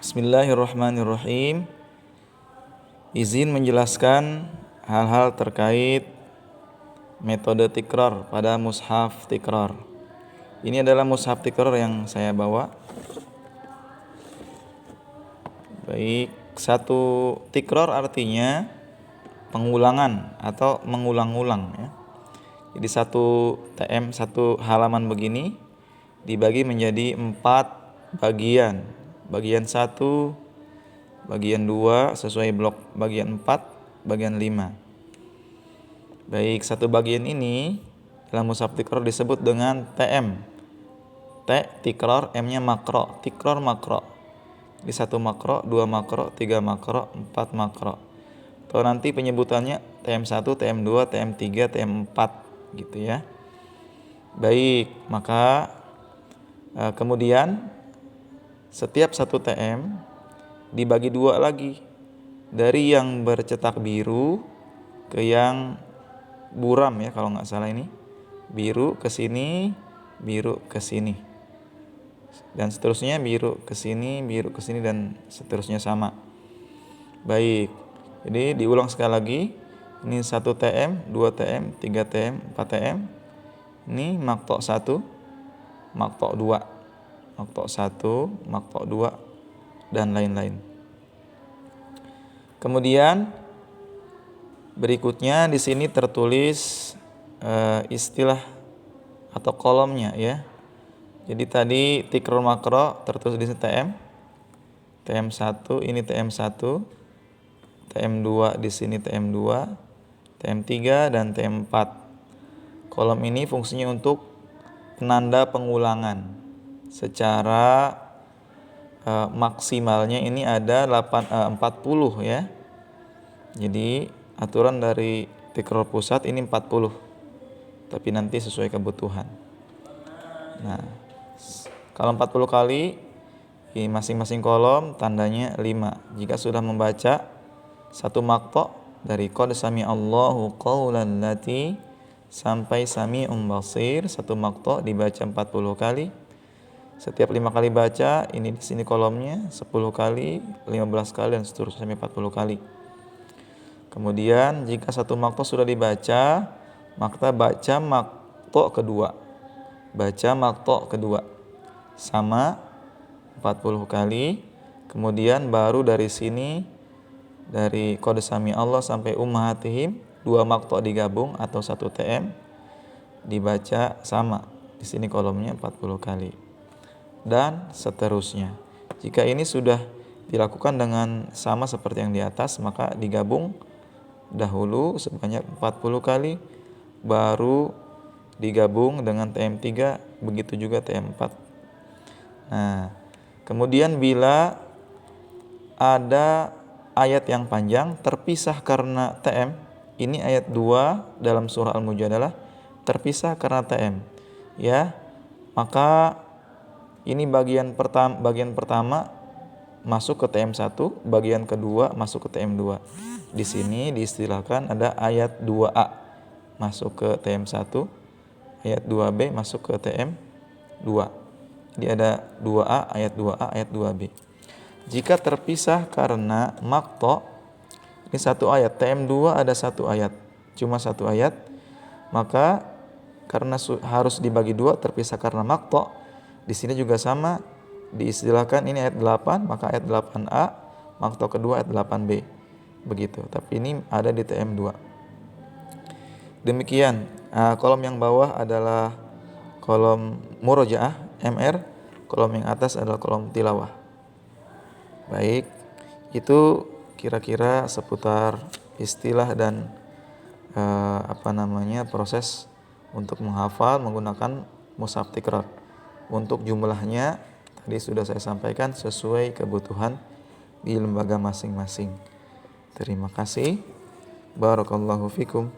Bismillahirrahmanirrahim. Izin menjelaskan hal-hal terkait metode tikrar pada mushaf tikrar. Ini adalah mushaf tikrar yang saya bawa. Baik, satu tikrar artinya pengulangan atau mengulang-ulang ya. Jadi satu TM, satu halaman begini dibagi menjadi 4 bagian. Bagian 1, bagian 2 sesuai blok, bagian 4, bagian 5. Baik, satu bagian ini dalam mushaf tikrar disebut dengan TM. T tikrar, M-nya makro, tikrar makro. Di 1 makro, 2 makro, 3 makro, 4 makro. Atau nanti penyebutannya TM1, TM2, TM3, TM4 gitu ya. Baik, maka kemudian setiap 1 TM dibagi 2 lagi, dari yang bercetak biru ke yang buram ya kalau nggak salah, ini biru ke sini, biru ke sini, dan seterusnya, biru ke sini, biru ke sini, dan seterusnya sama. Baik, jadi diulang sekali lagi. Ini 1 TM, 2 TM, 3 TM, 4 TM. Ini maktok 1, maktok 2, maktok 1, maktok 2, dan lain-lain. Kemudian berikutnya di sini tertulis istilah atau kolomnya ya. Jadi tadi tikrar makro tertulis di sini TM, TM1 ini TM1, TM2 di sini TM2, TM3 dan TM4. Kolom ini fungsinya untuk penanda pengulangan. Secara maksimalnya ini ada 40 ya. Jadi aturan dari tikrar pusat ini 40. Tapi nanti sesuai kebutuhan. Nah, kalau 40 kali di masing-masing kolom tandanya 5. Jika sudah membaca 1 maktok dari qad sami Allahu qaulan lati sampai sami'un basir, 1 maktok dibaca 40 kali. Setiap 5 kali baca, ini di sini kolomnya 10 kali, 15 kali, dan seterusnya sampai 40 kali. Kemudian jika 1 maktok sudah dibaca, maka baca maktok kedua. Baca maktok kedua sama 40 kali. Kemudian baru dari sini, dari qad sami Allah sampai ummahatihim, 2 maktok digabung atau 1 TM dibaca sama. Di sini kolomnya 40 kali. Dan seterusnya. Jika ini sudah dilakukan dengan sama seperti yang di atas, maka digabung dahulu sebanyak 40 kali, baru digabung dengan TM3, begitu juga TM4. Nah, kemudian bila ada ayat yang panjang terpisah karena TM, ini ayat 2 dalam surah Al-Mujadalah terpisah karena TM ya, maka ini bagian pertama masuk ke TM1, bagian kedua masuk ke TM2. Di sini diistilahkan ada ayat 2A masuk ke TM1, ayat 2B masuk ke TM2. Jadi ada 2A, ayat 2A, ayat 2B. Jika terpisah karena maktok, ini 1 ayat, TM2 ada 1 ayat, cuma 1 ayat, maka karena harus dibagi 2 terpisah karena maktok, di sini juga sama, diistilahkan ini ayat 8, maka ayat 8A, maktok kedua ayat 8B. Begitu, tapi ini ada di TM2. Demikian, kolom yang bawah adalah kolom murojaah, MR, kolom yang atas adalah kolom tilawah. Baik, itu kira-kira seputar istilah dan proses untuk menghafal menggunakan mushaf tikrar. Untuk jumlahnya tadi sudah saya sampaikan sesuai kebutuhan di lembaga masing-masing. Terima kasih. Barakallahu fikum.